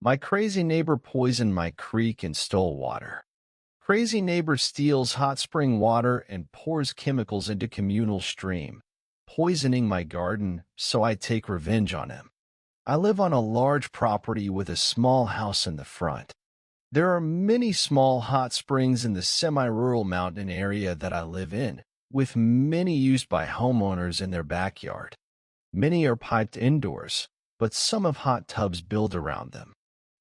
My crazy neighbor poisoned my creek and stole water. Crazy neighbor steals hot spring water and pours chemicals into communal stream, poisoning my garden, so I take revenge on him. I live on a large property with a small house in the front. There are many small hot springs in the semi-rural mountain area that I live in, with many used by homeowners in their backyard. Many are piped indoors, but some have hot tubs built around them.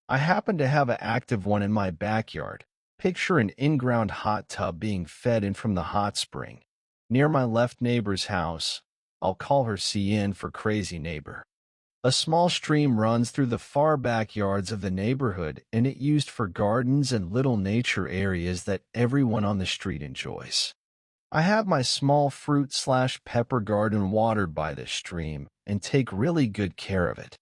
I happen to have an active one in my backyard. Picture an in-ground hot tub being fed in from the hot spring. Near my left neighbor's house, I'll call her CN for crazy neighbor. A small stream runs through the far backyards of the neighborhood, and it used for gardens and little nature areas that everyone on the street enjoys. I have my small fruit/pepper garden watered by this stream and take really good care of it.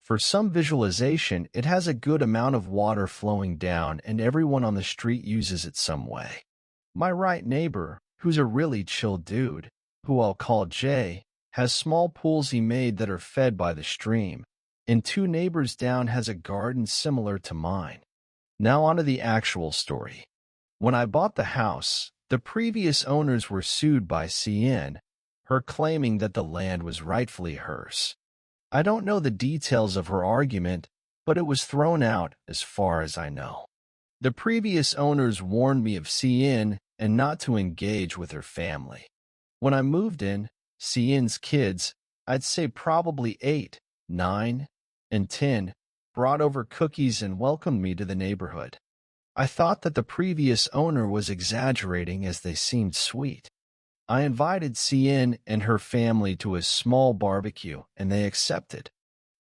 For some visualization, it has a good amount of water flowing down and everyone on the street uses it some way. My right neighbor, who's a really chill dude, who I'll call Jay, has small pools he made that are fed by the stream, and two neighbors down has a garden similar to mine. Now onto the actual story. When I bought the house, the previous owners were sued by CN, her claiming that the land was rightfully hers. I don't know the details of her argument, but it was thrown out as far as I know. The previous owners warned me of CN and not to engage with her family. When I moved in, CN's kids, I'd say probably 8, 9, and 10, brought over cookies and welcomed me to the neighborhood. I thought that the previous owner was exaggerating as they seemed sweet. I invited CN and her family to a small barbecue, and they accepted.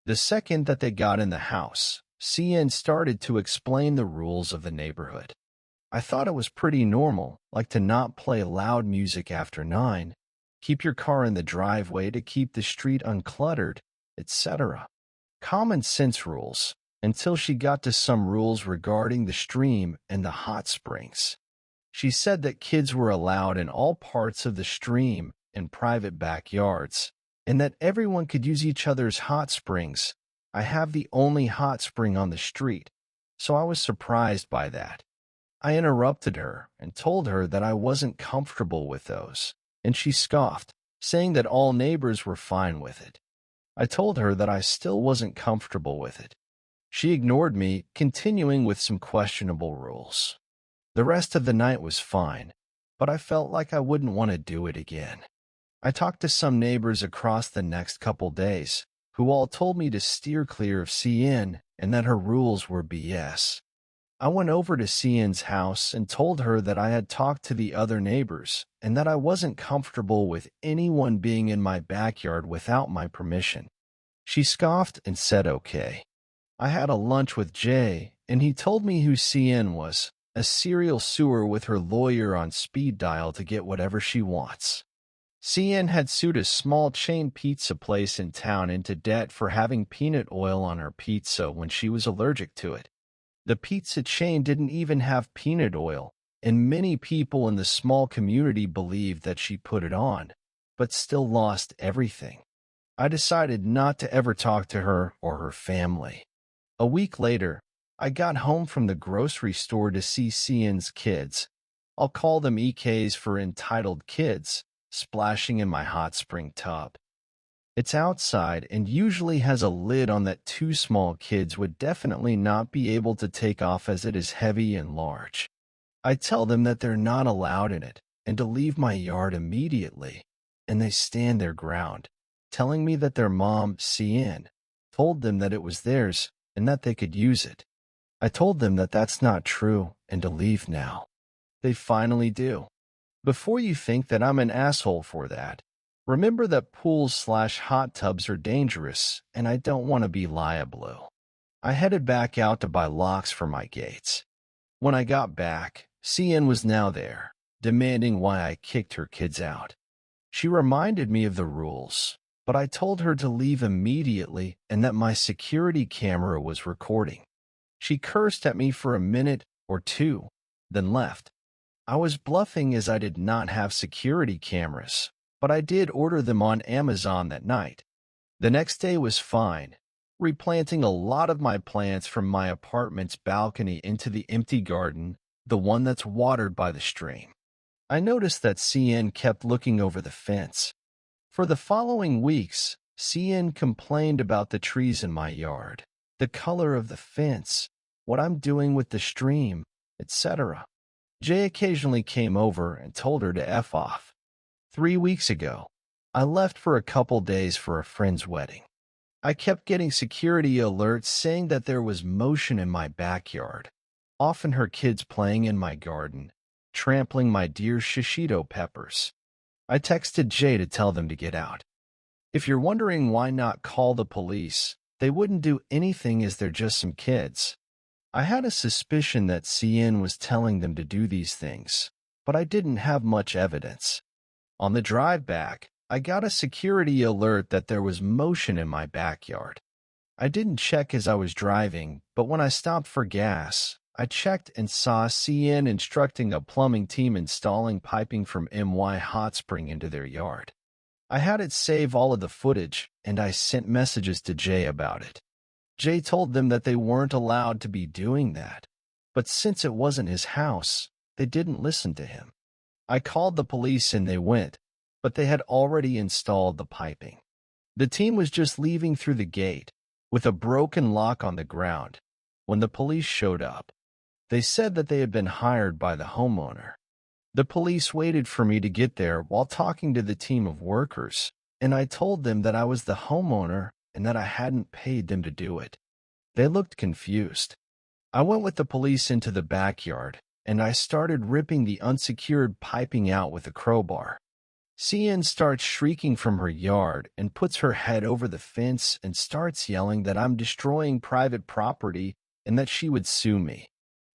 The second that they got in the house, CN started to explain the rules of the neighborhood. I thought it was pretty normal, like to not play loud music after 9, keep your car in the driveway to keep the street uncluttered, etc. Common sense rules, until she got to some rules regarding the stream and the hot springs. She said that kids were allowed in all parts of the stream and private backyards, and that everyone could use each other's hot springs. I have the only hot spring on the street, so I was surprised by that. I interrupted her and told her that I wasn't comfortable with those, and she scoffed, saying that all neighbors were fine with it. I told her that I still wasn't comfortable with it. She ignored me, continuing with some questionable rules. The rest of the night was fine, but I felt like I wouldn't want to do it again. I talked to some neighbors across the next couple days, who all told me to steer clear of CN and that her rules were BS. I went over to CN's house and told her that I had talked to the other neighbors and that I wasn't comfortable with anyone being in my backyard without my permission. She scoffed and said okay. I had a lunch with Jay, and he told me who CN was. A serial suer with her lawyer on speed dial to get whatever she wants. CN had sued a small chain pizza place in town into debt for having peanut oil on her pizza when she was allergic to it. The pizza chain didn't even have peanut oil, and many people in the small community believed that she put it on, but still lost everything. I decided not to ever talk to her or her family. A week later, I got home from the grocery store to see CN's kids. I'll call them EKs for entitled kids, splashing in my hot spring tub. It's outside and usually has a lid on that two small kids would definitely not be able to take off as it is heavy and large. I tell them that they're not allowed in it and to leave my yard immediately, and they stand their ground, telling me that their mom, CN, told them that it was theirs and that they could use it. I told them that that's not true and to leave now. They finally do. Before you think that I'm an asshole for that, remember that pools/hot tubs are dangerous and I don't want to be liable. I headed back out to buy locks for my gates. When I got back, CN was now there, demanding why I kicked her kids out. She reminded me of the rules, but I told her to leave immediately and that my security camera was recording. She cursed at me for a minute or two, then left. I was bluffing as I did not have security cameras, but I did order them on Amazon that night. The next day was fine, replanting a lot of my plants from my apartment's balcony into the empty garden, the one that's watered by the stream. I noticed that CN kept looking over the fence. For the following weeks, CN complained about the trees in my yard, the color of the fence, what I'm doing with the stream, etc. Jay occasionally came over and told her to F off. 3 weeks ago, I left for a couple days for a friend's wedding. I kept getting security alerts saying that there was motion in my backyard, often her kids playing in my garden, trampling my dear shishito peppers. I texted Jay to tell them to get out. If you're wondering why not call the police, they wouldn't do anything as they're just some kids. I had a suspicion that CN was telling them to do these things, but I didn't have much evidence. On the drive back, I got a security alert that there was motion in my backyard. I didn't check as I was driving, but when I stopped for gas, I checked and saw CN instructing a plumbing team installing piping from MY Hot Spring into their yard. I had it save all of the footage, and I sent messages to Jay about it. Jay told them that they weren't allowed to be doing that, but since it wasn't his house, they didn't listen to him. I called the police and they went, but they had already installed the piping. The team was just leaving through the gate, with a broken lock on the ground, when the police showed up. They said that they had been hired by the homeowner. The police waited for me to get there while talking to the team of workers, and I told them that I was the homeowner and that I hadn't paid them to do it. They looked confused. I went with the police into the backyard, and I started ripping the unsecured piping out with a crowbar. CN starts shrieking from her yard and puts her head over the fence and starts yelling that I'm destroying private property and that she would sue me.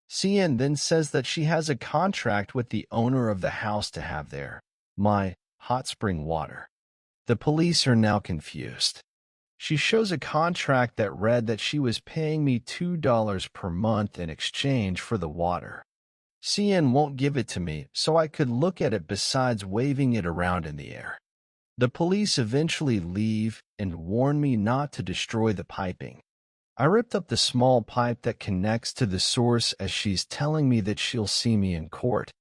CN then says that she has a contract with the owner of the house to have my hot spring water. The police are now confused. She shows a contract that read that she was paying me $2 per month in exchange for the water. CN won't give it to me so I could look at it besides waving it around in the air. The police eventually leave and warn me not to destroy the piping. I ripped up the small pipe that connects to the source as she's telling me that she'll see me in court.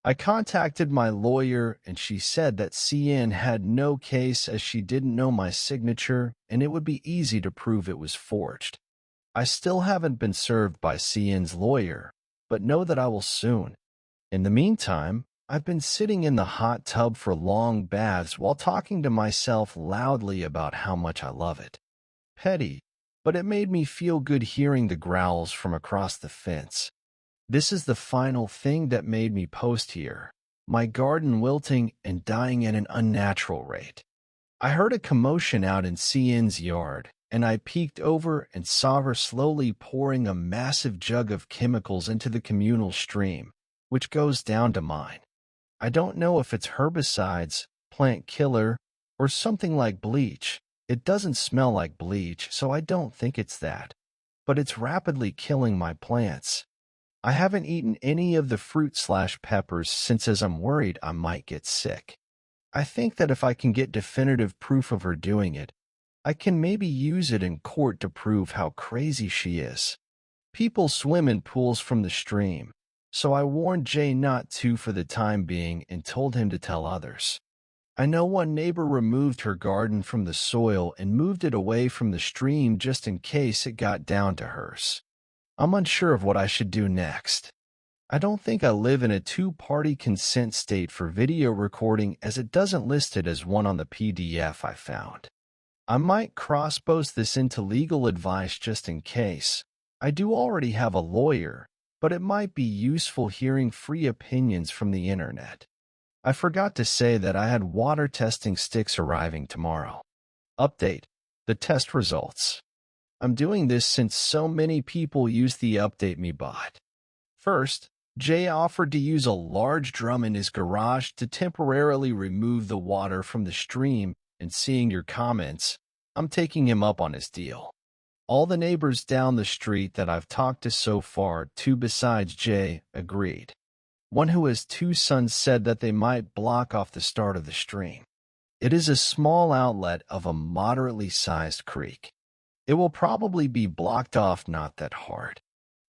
I contacted my lawyer and she said that CN had no case as she didn't know my signature and it would be easy to prove it was forged. I still haven't been served by CN's lawyer, but know that I will soon. In the meantime, I've been sitting in the hot tub for long baths while talking to myself loudly about how much I love it. Petty, but it made me feel good hearing the growls from across the fence. This is the final thing that made me post here. My garden wilting and dying at an unnatural rate. I heard a commotion out in CN's yard, and I peeked over and saw her slowly pouring a massive jug of chemicals into the communal stream, which goes down to mine. I don't know if it's herbicides, plant killer, or something like bleach. It doesn't smell like bleach, so I don't think it's that. But it's rapidly killing my plants. I haven't eaten any of the fruit/peppers since as I'm worried I might get sick. I think that if I can get definitive proof of her doing it, I can maybe use it in court to prove how crazy she is. People swim in pools from the stream, so I warned Jay not to for the time being and told him to tell others. I know one neighbor removed her garden from the soil and moved it away from the stream just in case it got down to hers. I'm unsure of what I should do next. I don't think I live in a two-party consent state for video recording as it doesn't list it as one on the PDF I found. I might cross-post this into legal advice just in case. I do already have a lawyer, but it might be useful hearing free opinions from the internet. I forgot to say that I had water testing sticks arriving tomorrow. Update: the test results. I'm doing this since so many people use the Update Me bot. First, Jay offered to use a large drum in his garage to temporarily remove the water from the stream, and seeing your comments, I'm taking him up on his deal. All the neighbors down the street that I've talked to so far, two besides Jay, agreed. One who has two sons said that they might block off the start of the stream. It is a small outlet of a moderately sized creek. It will probably be blocked off not that hard.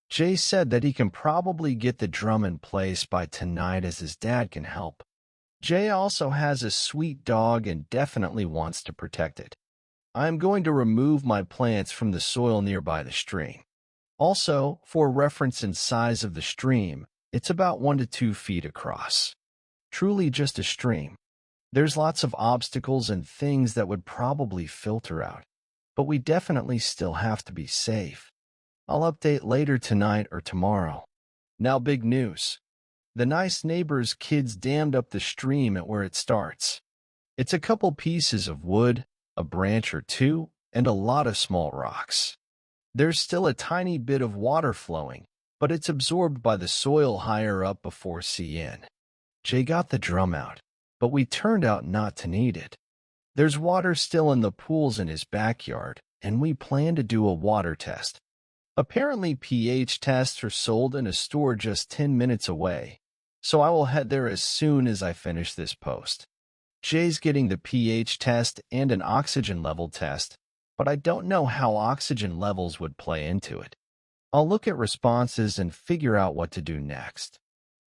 Jay said that he can probably get the drum in place by tonight as his dad can help. Jay also has a sweet dog and definitely wants to protect it. I am going to remove my plants from the soil nearby the stream. Also, for reference in size of the stream, it's about 1 to 2 feet across. Truly just a stream. There's lots of obstacles and things that would probably filter out, but we definitely still have to be safe. I'll update later tonight or tomorrow. Now big news. The nice neighbor's kids dammed up the stream at where it starts. It's a couple pieces of wood, a branch or two, and a lot of small rocks. There's still a tiny bit of water flowing, but it's absorbed by the soil higher up before CN. Jay got the drum out, but we turned out not to need it. There's water still in the pools in his backyard, and we plan to do a water test. Apparently pH tests are sold in a store just 10 minutes away, so I will head there as soon as I finish this post. Jay's getting the pH test and an oxygen level test, but I don't know how oxygen levels would play into it. I'll look at responses and figure out what to do next.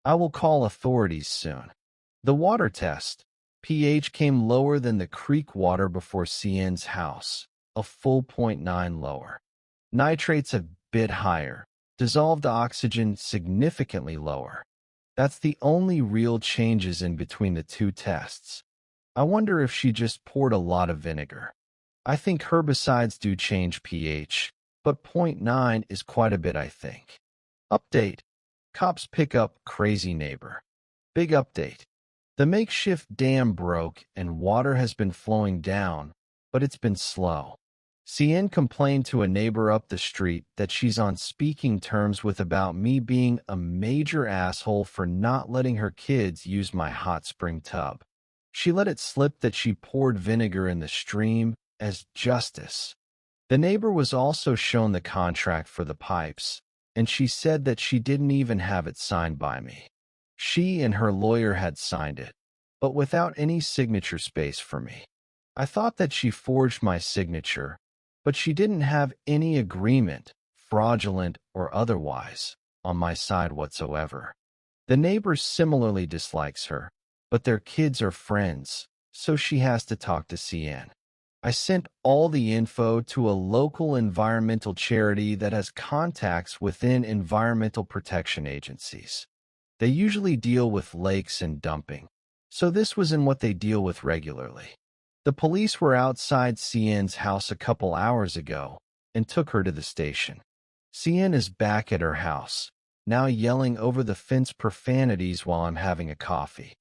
I will call authorities soon. The water test. pH came lower than the creek water before CN's house, a full 0.9 lower. Nitrates a bit higher. Dissolved oxygen significantly lower. That's the only real changes in between the two tests. I wonder if she just poured a lot of vinegar. I think herbicides do change pH, but 0.9 is quite a bit, I think. Update. Cops pick up crazy neighbor. Big update. The makeshift dam broke and water has been flowing down, but it's been slow. CN complained to a neighbor up the street that she's on speaking terms with about me being a major asshole for not letting her kids use my hot spring tub. She let it slip that she poured vinegar in the stream as justice. The neighbor was also shown the contract for the pipes, and she said that she didn't even have it signed by me. She and her lawyer had signed it, but without any signature space for me. I thought that she forged my signature, but she didn't have any agreement, fraudulent or otherwise, on my side whatsoever. The neighbor similarly dislikes her, but their kids are friends, so she has to talk to CN. I sent all the info to a local environmental charity that has contacts within environmental protection agencies. They usually deal with lakes and dumping, so this was in what they deal with regularly. The police were outside CN's house a couple hours ago and took her to the station. CN is back at her house, now yelling over the fence profanities while I'm having a coffee.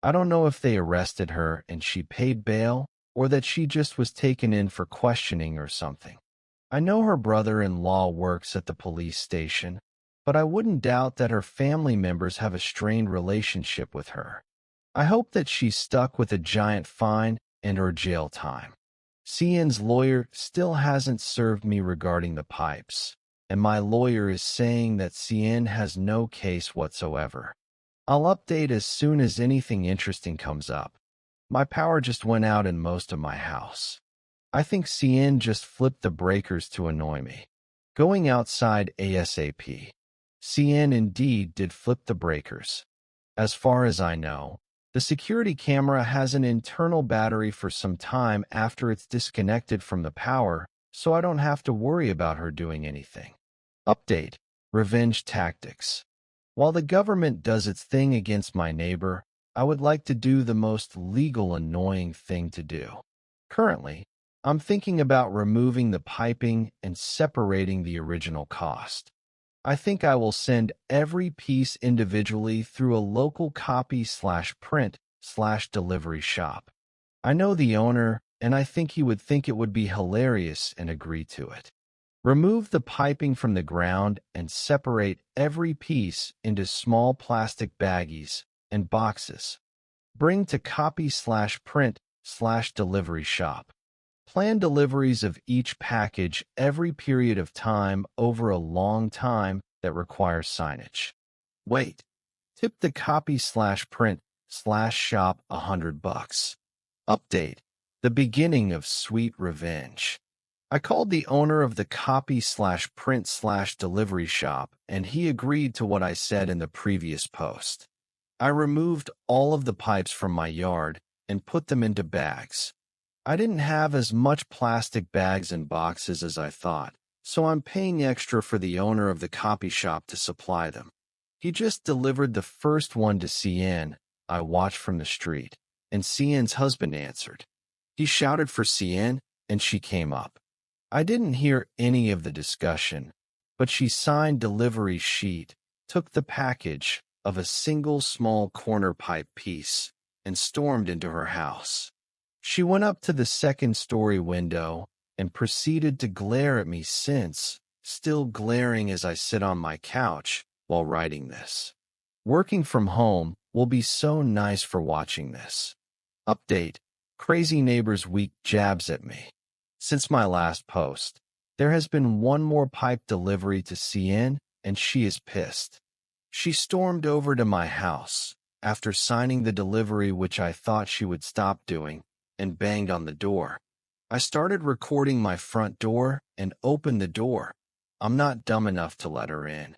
I don't know if they arrested her and she paid bail or that she just was taken in for questioning or something. I know her brother-in-law works at the police station, but I wouldn't doubt that her family members have a strained relationship with her. I hope that she's stuck with a giant fine and/or jail time. CN's lawyer still hasn't served me regarding the pipes, and my lawyer is saying that CN has no case whatsoever. I'll update as soon as anything interesting comes up. My power just went out in most of my house. I think CN just flipped the breakers to annoy me. Going outside ASAP. CN indeed did flip the breakers. As far as I know, the security camera has an internal battery for some time after it's disconnected from the power, so I don't have to worry about her doing anything. Update. Revenge tactics. While the government does its thing against my neighbor, I would like to do the most legal annoying thing to do. Currently, I'm thinking about removing the piping and separating the original cost. I think I will send every piece individually through a local copy/print/delivery shop. I know the owner, and I think he would think it would be hilarious and agree to it. Remove the piping from the ground and separate every piece into small plastic baggies and boxes. Bring to copy/print/delivery shop. Plan deliveries of each package every period of time over a long time that requires signage. Wait. Tip the copy/print/shop $100. Update. The beginning of sweet revenge. I called the owner of the copy/print/delivery shop, and he agreed to what I said in the previous post. I removed all of the pipes from my yard and put them into bags. I didn't have as much plastic bags and boxes as I thought, so I'm paying extra for the owner of the copy shop to supply them. He just delivered the first one to CN. I watched from the street, and CN's husband answered. He shouted for CN, and she came up. I didn't hear any of the discussion, but she signed delivery sheet, took the package of a single small corner pipe piece, and stormed into her house. She went up to the second-story window and proceeded to glare at me still glaring as I sit on my couch while writing this. Working from home will be so nice for watching this. Update: Crazy neighbor's weak jabs at me. Since my last post, there has been one more pipe delivery to CN, and she is pissed. She stormed over to my house after signing the delivery, which I thought she would stop doing, and banged on the door. I started recording my front door and opened the door. I'm not dumb enough to let her in.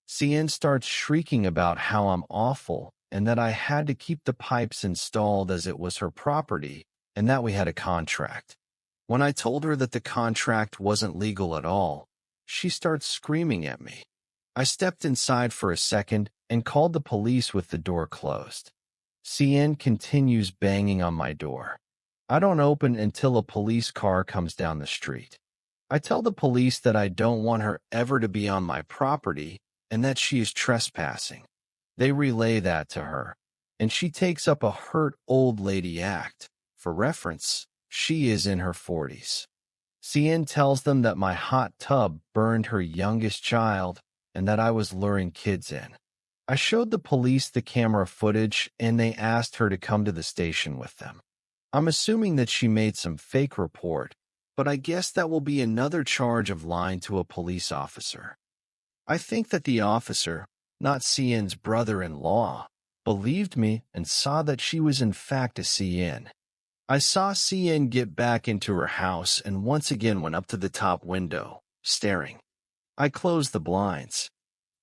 CN starts shrieking about how I'm awful and that I had to keep the pipes installed as it was her property and that we had a contract. When I told her that the contract wasn't legal at all, she starts screaming at me. I stepped inside for a second and called the police with the door closed. CN continues banging on my door. I don't open until a police car comes down the street. I tell the police that I don't want her ever to be on my property and that she is trespassing. They relay that to her, and she takes up a hurt old lady act. For reference, she is in her 40s. CN tells them that my hot tub burned her youngest child and that I was luring kids in. I showed the police the camera footage and they asked her to come to the station with them. I'm assuming that she made some fake report, but I guess that will be another charge of lying to a police officer. I think that the officer, not CN's brother-in-law, believed me and saw that she was in fact a CN. I saw CN get back into her house and once again went up to the top window, staring. I closed the blinds.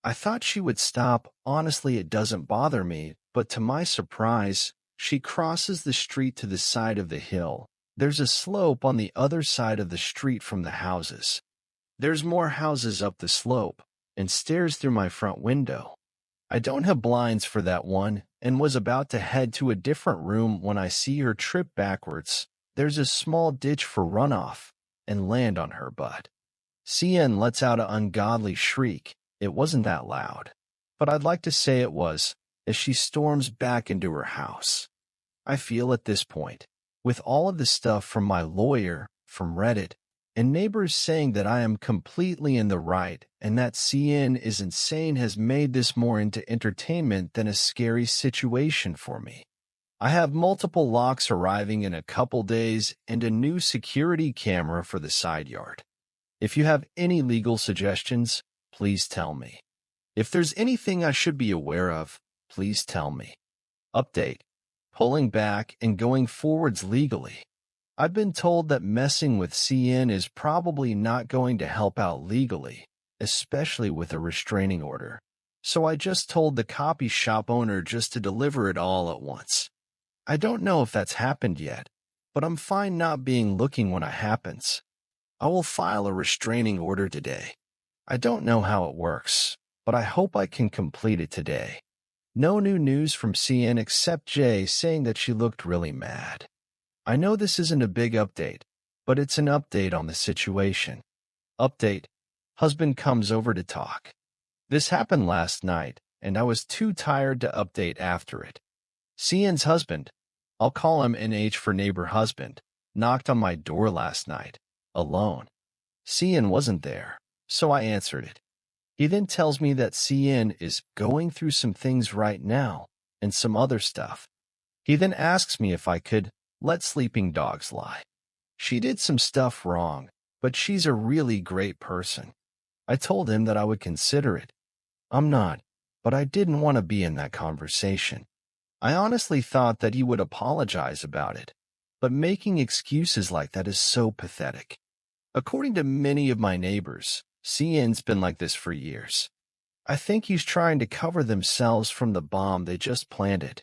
I thought she would stop. Honestly, it doesn't bother me, but to my surprise, she crosses the street to the side of the hill. There's a slope on the other side of the street from the houses. There's more houses up the slope, and stares through my front window. I don't have blinds for that one, and was about to head to a different room when I see her trip backwards. There's a small ditch for runoff, and land on her butt. CN lets out an ungodly shriek. It wasn't that loud, but I'd like to say it was, as she storms back into her house. I feel at this point, with all of the stuff from my lawyer, from Reddit, and neighbors saying that I am completely in the right and that CN is insane, has made this more into entertainment than a scary situation for me. I have multiple locks arriving in a couple days and a new security camera for the side yard. If you have any legal suggestions, please tell me. If there's anything I should be aware of, please tell me. Update: Pulling back and going forwards legally. I've been told that messing with CN is probably not going to help out legally, especially with a restraining order. So I just told the copy shop owner just to deliver it all at once. I don't know if that's happened yet, but I'm fine not being looking when it happens. I will file a restraining order today. I don't know how it works, but I hope I can complete it today. No new news from CN except Jay saying that she looked really mad. I know this isn't a big update, but it's an update on the situation. Update: Husband comes over to talk. This happened last night, and I was too tired to update after it. CN's husband, I'll call him NH for neighbor husband, knocked on my door last night, alone. CN wasn't there, so I answered it. He then tells me that CN is going through some things right now, and some other stuff. He then asks me if I could let sleeping dogs lie. She did some stuff wrong, but she's a really great person. I told him that I would consider it. I'm not, but I didn't want to be in that conversation. I honestly thought that he would apologize about it, but making excuses like that is so pathetic. According to many of my neighbors, CN's been like this for years. I think he's trying to cover themselves from the bomb they just planted.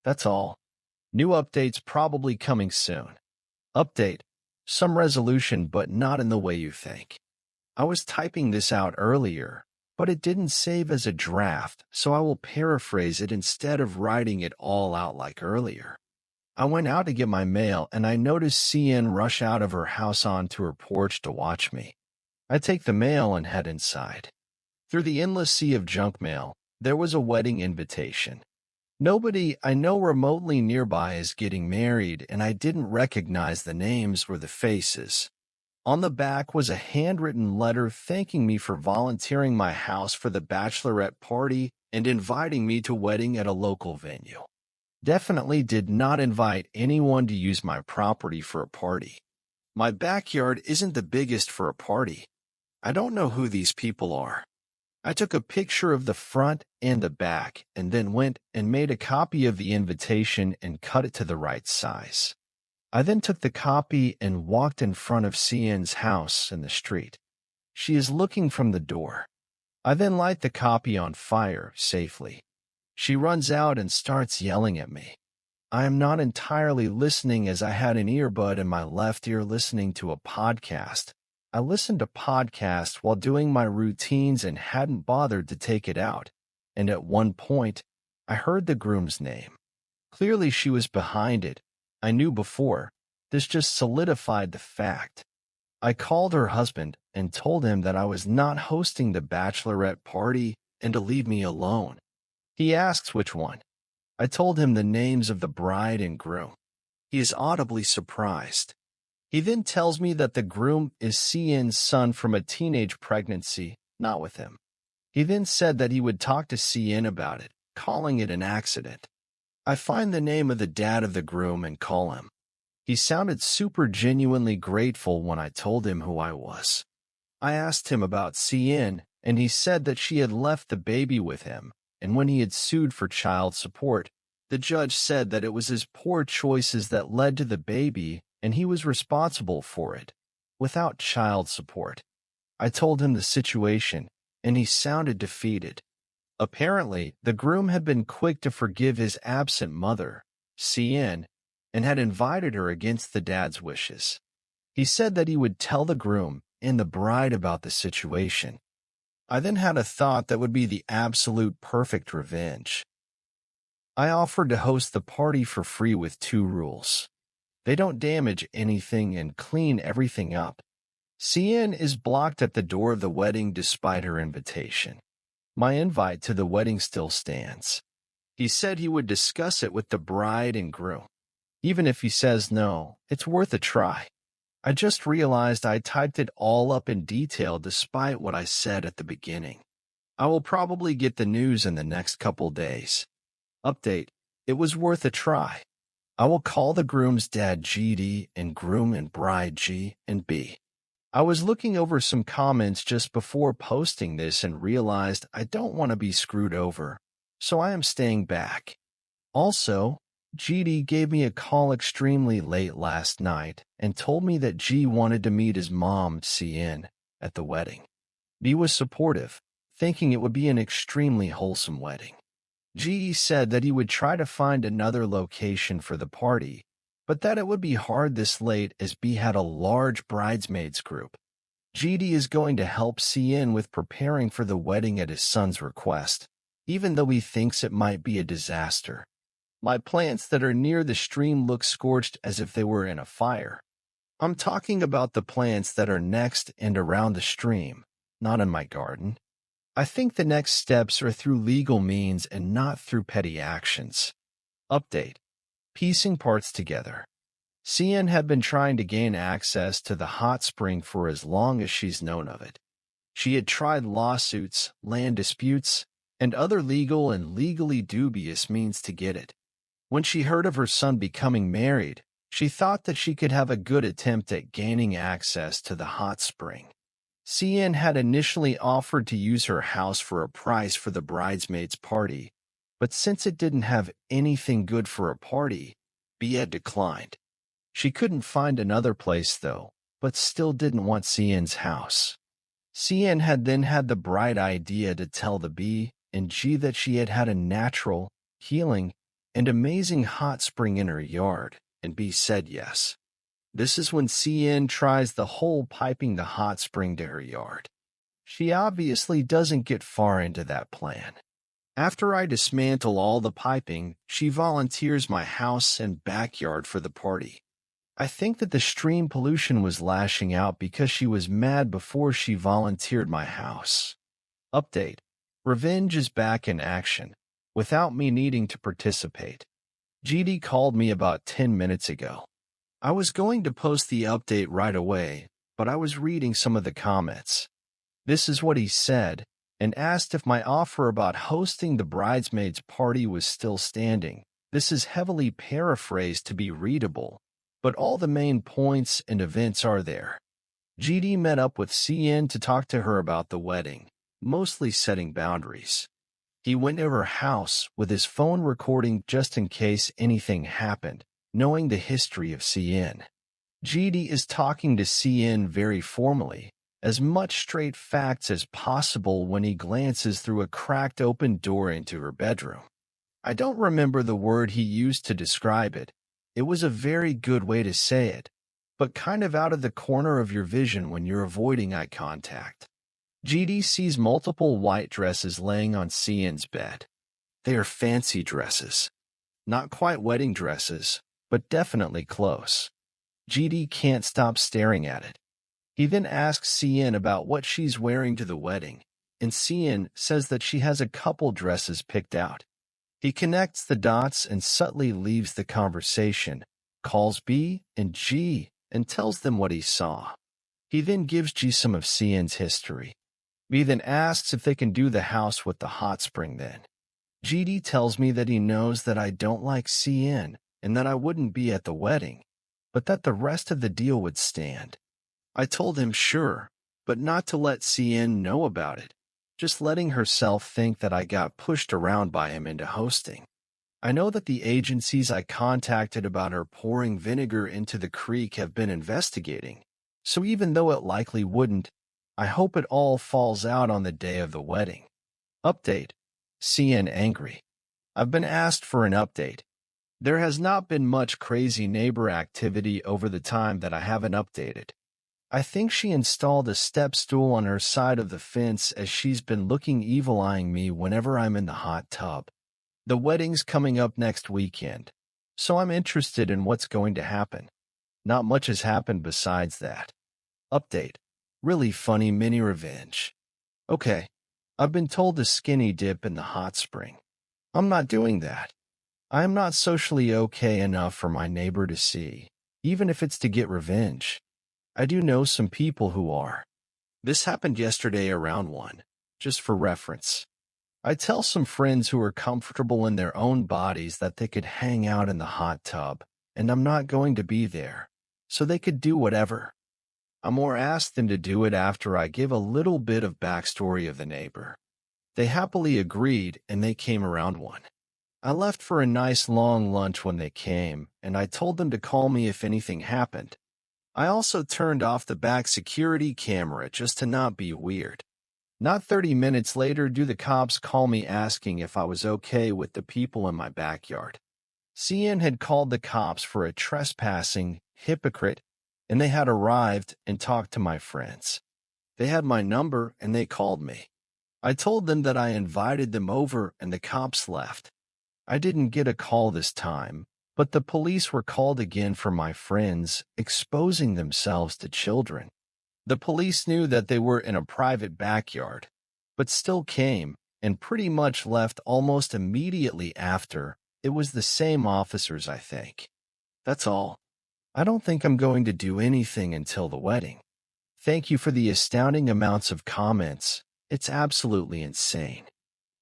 That's all. New updates probably coming soon. Update. Some resolution, but not in the way you think. I was typing this out earlier, but it didn't save as a draft, so I will paraphrase it instead of writing it all out like earlier. I went out to get my mail and I noticed CN rush out of her house onto her porch to watch me. I take the mail and head inside. Through the endless sea of junk mail, there was a wedding invitation. Nobody I know remotely nearby is getting married, and I didn't recognize the names or the faces. On the back was a handwritten letter thanking me for volunteering my house for the bachelorette party and inviting me to a wedding at a local venue. Definitely did not invite anyone to use my property for a party. My backyard isn't the biggest for a party. I don't know who these people are. I took a picture of the front and the back and then went and made a copy of the invitation and cut it to the right size. I then took the copy and walked in front of CN's house in the street. She is looking from the door. I then light the copy on fire safely. She runs out and starts yelling at me. I am not entirely listening as I had an earbud in my left ear listening to a podcast. I listened to podcasts while doing my routines and hadn't bothered to take it out, and at one point, I heard the groom's name. Clearly she was behind it. I knew before. This just solidified the fact. I called her husband and told him that I was not hosting the bachelorette party and to leave me alone. He asks which one. I told him the names of the bride and groom. He is audibly surprised. He then tells me that the groom is CN's son from a teenage pregnancy, not with him. He then said that he would talk to CN about it, calling it an accident. I find the name of the dad of the groom and call him. He sounded super genuinely grateful when I told him who I was. I asked him about CN, and he said that she had left the baby with him, and when he had sued for child support, the judge said that it was his poor choices that led to the baby and he was responsible for it, without child support. I told him the situation, and he sounded defeated. Apparently, the groom had been quick to forgive his absent mother, CN, and had invited her against the dad's wishes. He said that he would tell the groom and the bride about the situation. I then had a thought that would be the absolute perfect revenge. I offered to host the party for free with two rules. They don't damage anything and clean everything up. CN is blocked at the door of the wedding despite her invitation. My invite to the wedding still stands. He said he would discuss it with the bride and groom. Even if he says no, it's worth a try. I just realized I typed it all up in detail despite what I said at the beginning. I will probably get the news in the next couple days. Update. It was worth a try. I will call the groom's dad GD and groom and bride G and B. I was looking over some comments just before posting this and realized I don't want to be screwed over, so I am staying back. Also, GD gave me a call extremely late last night and told me that G wanted to meet his mom, CN, at the wedding. B was supportive, thinking it would be an extremely wholesome wedding. G said that he would try to find another location for the party, but that it would be hard this late as B had a large bridesmaids group. GD is going to help CN with preparing for the wedding at his son's request, even though he thinks it might be a disaster. My plants that are near the stream look scorched as if they were in a fire. I'm talking about the plants that are next and around the stream, not in my garden. I think the next steps are through legal means and not through petty actions. Update. Piecing parts together. CN had been trying to gain access to the hot spring for as long as she's known of it. She had tried lawsuits, land disputes, and other legal and legally dubious means to get it. When she heard of her son becoming married, she thought that she could have a good attempt at gaining access to the hot spring. CN had initially offered to use her house for a price for the bridesmaids' party, but since it didn't have anything good for a party, B had declined. She couldn't find another place, though, but still didn't want Cian's house. Cian had then had the bright idea to tell the B and G that she had had a natural, healing, and amazing hot spring in her yard, and B said yes. This is when Cian tries the whole piping the hot spring to her yard. She obviously doesn't get far into that plan. After I dismantle all the piping, she volunteers my house and backyard for the party. I think that the stream pollution was lashing out because she was mad before she volunteered my house. Update. Revenge is back in action, without me needing to participate. GD called me about 10 minutes ago. I was going to post the update right away, but I was reading some of the comments. This is what he said, and asked if my offer about hosting the bridesmaids' party was still standing. This is heavily paraphrased to be readable, but all the main points and events are there. GD met up with CN to talk to her about the wedding, mostly setting boundaries. He went to her house with his phone recording just in case anything happened, knowing the history of CN. GD is talking to CN very formally, as much straight facts as possible when he glances through a cracked open door into her bedroom. I don't remember the word he used to describe it. It was a very good way to say it, but kind of out of the corner of your vision when you're avoiding eye contact. GD sees multiple white dresses laying on CN's bed. They are fancy dresses. Not quite wedding dresses, but definitely close. GD can't stop staring at it. He then asks CN about what she's wearing to the wedding, and CN says that she has a couple dresses picked out. He connects the dots and subtly leaves the conversation, calls B and G, and tells them what he saw. He then gives G some of CN's history. B then asks if they can do the house with the hot spring then. GD tells me that he knows that I don't like CN and that I wouldn't be at the wedding, but that the rest of the deal would stand. I told him sure, but not to let CN know about it, just letting herself think that I got pushed around by him into hosting. I know that the agencies I contacted about her pouring vinegar into the creek have been investigating, so even though it likely wouldn't, I hope it all falls out on the day of the wedding. Update. CN angry. I've been asked for an update. There has not been much crazy neighbor activity over the time that I haven't updated. I think she installed a step stool on her side of the fence as she's been looking evil-eyeing me whenever I'm in the hot tub. The wedding's coming up next weekend, so I'm interested in what's going to happen. Not much has happened besides that. Update. Really funny mini revenge. Okay, I've been told to skinny dip in the hot spring. I'm not doing that. I am not socially okay enough for my neighbor to see, even if it's to get revenge. I do know some people who are. This happened yesterday around 1, just for reference. I tell some friends who are comfortable in their own bodies that they could hang out in the hot tub, and I'm not going to be there, so they could do whatever. I more asked them to do it after I give a little bit of backstory of the neighbor. They happily agreed, and they came around 1. I left for a nice long lunch when they came, and I told them to call me if anything happened. I also turned off the back security camera just to not be weird. Not 30 minutes later do the cops call me asking if I was okay with the people in my backyard. CN had called the cops for a trespassing hypocrite, and they had arrived and talked to my friends. They had my number and they called me. I told them that I invited them over and the cops left. I didn't get a call this time, but the police were called again for my friends exposing themselves to children. The police knew that they were in a private backyard, but still came and pretty much left almost immediately after. It was the same officers, I think. That's all. I don't think I'm going to do anything until the wedding. Thank you for the astounding amounts of comments. It's absolutely insane.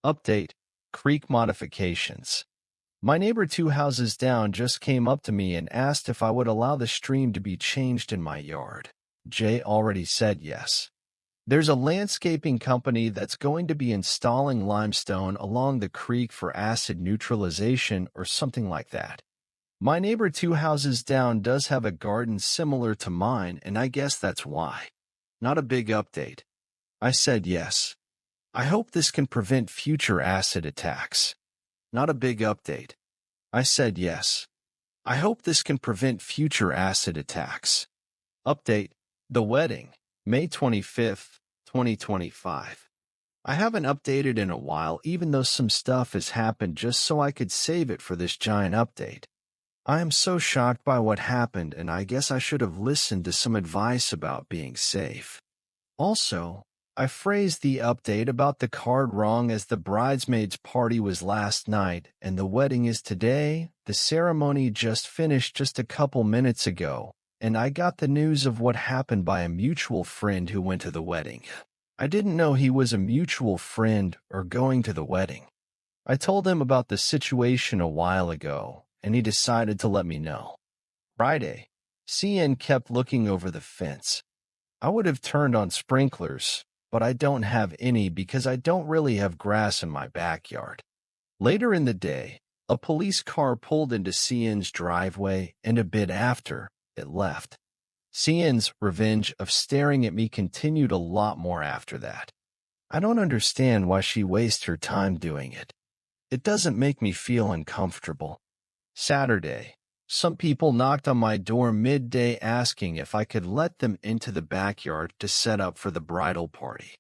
Update. Creek modifications. My neighbor 2 houses down just came up to me and asked if I would allow the stream to be changed in my yard. Jay already said yes. There's a landscaping company that's going to be installing limestone along the creek for acid neutralization or something like that. My neighbor 2 houses down does have a garden similar to mine, and I guess that's why. Not a big update. I said yes. I hope this can prevent future acid attacks. Not a big update. I said yes. I hope this can prevent future acid attacks. Update: The wedding, May 25th, 2025. I haven't updated in a while, even though some stuff has happened, just so I could save it for this giant update. I am so shocked by what happened, and I guess I should have listened to some advice about being safe. Also, I phrased the update about the card wrong, as the bridesmaids' party was last night and the wedding is today. The ceremony just finished just a couple minutes ago, and I got the news of what happened by a mutual friend who went to the wedding. I didn't know he was a mutual friend or going to the wedding. I told him about the situation a while ago, and he decided to let me know. Friday, CN kept looking over the fence. I would have turned on sprinklers, but I don't have any because I don't really have grass in my backyard. Later in the day, a police car pulled into CN's driveway, and a bit after, it left. CN's revenge of staring at me continued a lot more after that. I don't understand why she wastes her time doing it. It doesn't make me feel uncomfortable. Saturday, some people knocked on my door midday asking if I could let them into the backyard to set up for the bridal party.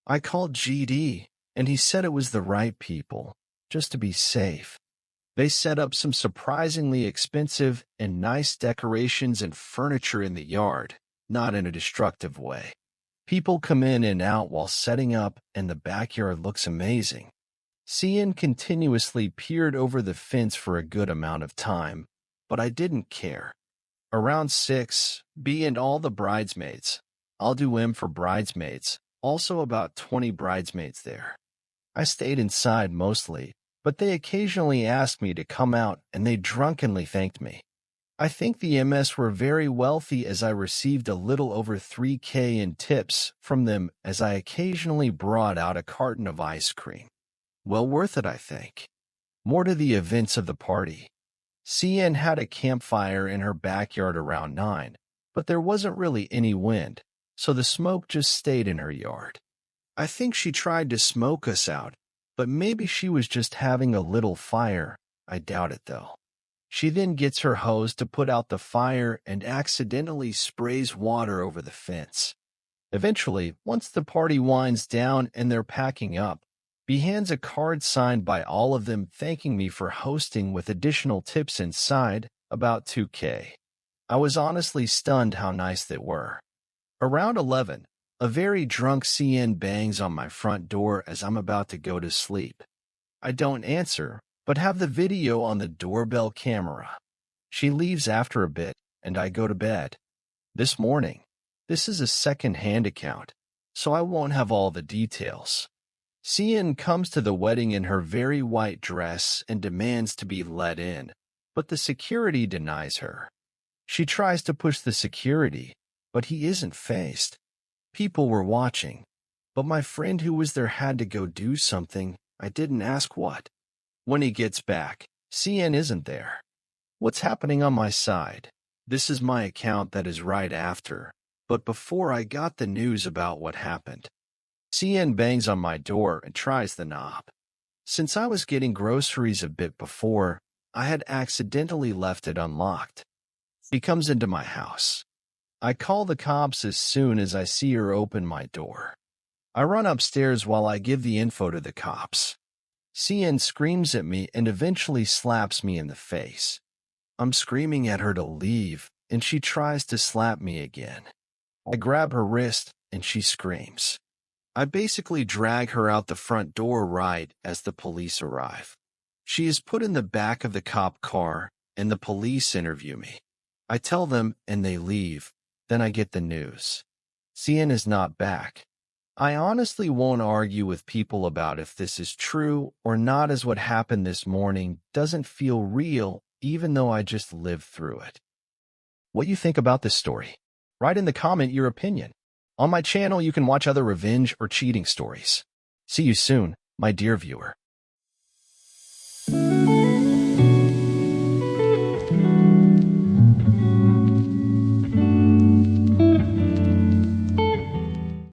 I called GD, and he said it was the right people, just to be safe. They set up some surprisingly expensive and nice decorations and furniture in the yard, not in a destructive way. People come in and out while setting up, and the backyard looks amazing. CN continuously peered over the fence for a good amount of time, but I didn't care. Around 6, B and all the bridesmaids. I'll do M for bridesmaids, also about 20 bridesmaids there. I stayed inside mostly, but they occasionally asked me to come out, and they drunkenly thanked me. I think the MS were very wealthy, as I received a little over $3,000 in tips from them, as I occasionally brought out a carton of ice cream. Well worth it, I think. More to the events of the party. CN had a campfire in her backyard around 9, but there wasn't really any wind, so the smoke just stayed in her yard. I think she tried to smoke us out, but maybe she was just having a little fire. I doubt it, though. She then gets her hose to put out the fire and accidentally sprays water over the fence. Eventually, once the party winds down and they're packing up, B hands a card signed by all of them thanking me for hosting, with additional tips inside, about $2,000. I was honestly stunned how nice they were. Around 11, a very drunk CN bangs on my front door as I'm about to go to sleep. I don't answer, but have the video on the doorbell camera. She leaves after a bit, and I go to bed. This morning, this is a second-hand account, so I won't have all the details. CN comes to the wedding in her very white dress and demands to be let in, but the security denies her. She tries to push the security, but he isn't fazed. People were watching, but my friend who was there had to go do something. I didn't ask what. When he gets back, CN isn't there. What's happening on my side? This is my account that is right after, but before I got the news about what happened. CN bangs on my door and tries the knob. Since I was getting groceries a bit before, I had accidentally left it unlocked. He comes into my house. I call the cops as soon as I see her open my door. I run upstairs while I give the info to the cops. CN screams at me and eventually slaps me in the face. I'm screaming at her to leave, and she tries to slap me again. I grab her wrist, and she screams. I basically drag her out the front door right as the police arrive. She is put in the back of the cop car, and the police interview me. I tell them, and they leave. Then I get the news. CN is not back. I honestly won't argue with people about if this is true or not, as what happened this morning doesn't feel real, even though I just lived through it. What you think about this story? Write in the comment your opinion. On my channel, you can watch other revenge or cheating stories. See you soon, my dear viewer.